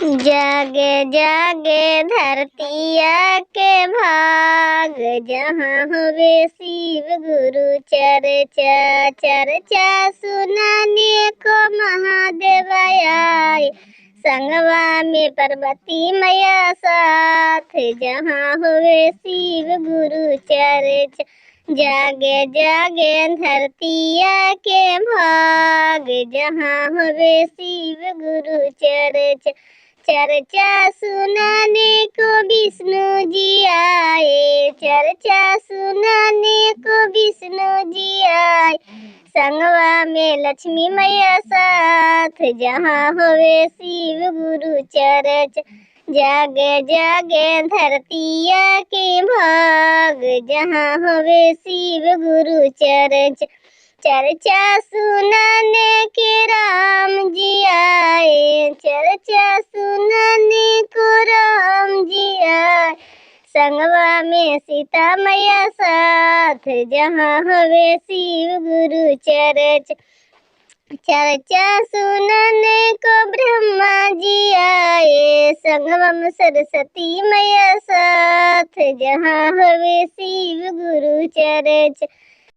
जागे जागे धरतिया के भाग, जहाँ हुए शिव गुरु चर्चा। चर्चा सुनाने को महादेव आए, संगवा में पार्वती मैया साथ, जहाँ हुए शिव गुरु चर्चा। जागे जागे धरतिया के भाग, जहाँ हुए शिव गुरु चर्चा। चर्चा सुनाने को विष्णु जी आए, चर्चा सुनाने को विष्णु जी आए, संगवा में लक्ष्मी मैया साथ, जहाँ हुए शिव गुरु चर्चा। जागे जागे धरतिया के भाग, जहाँ हुए शिव गुरु चर्चा। चर्चा सुनाने के राम जी आए, चर्चा सुनाने को राम जी आए, संगवा में सीता मैया साथ, जहाँ हुए शिव गुरु चर्चा। चर्चा सुनने को ब्रह्मा जी आए, संगवा में सरस्वती मैया साथ, जहाँ हुए शिव गुरु चर्चा।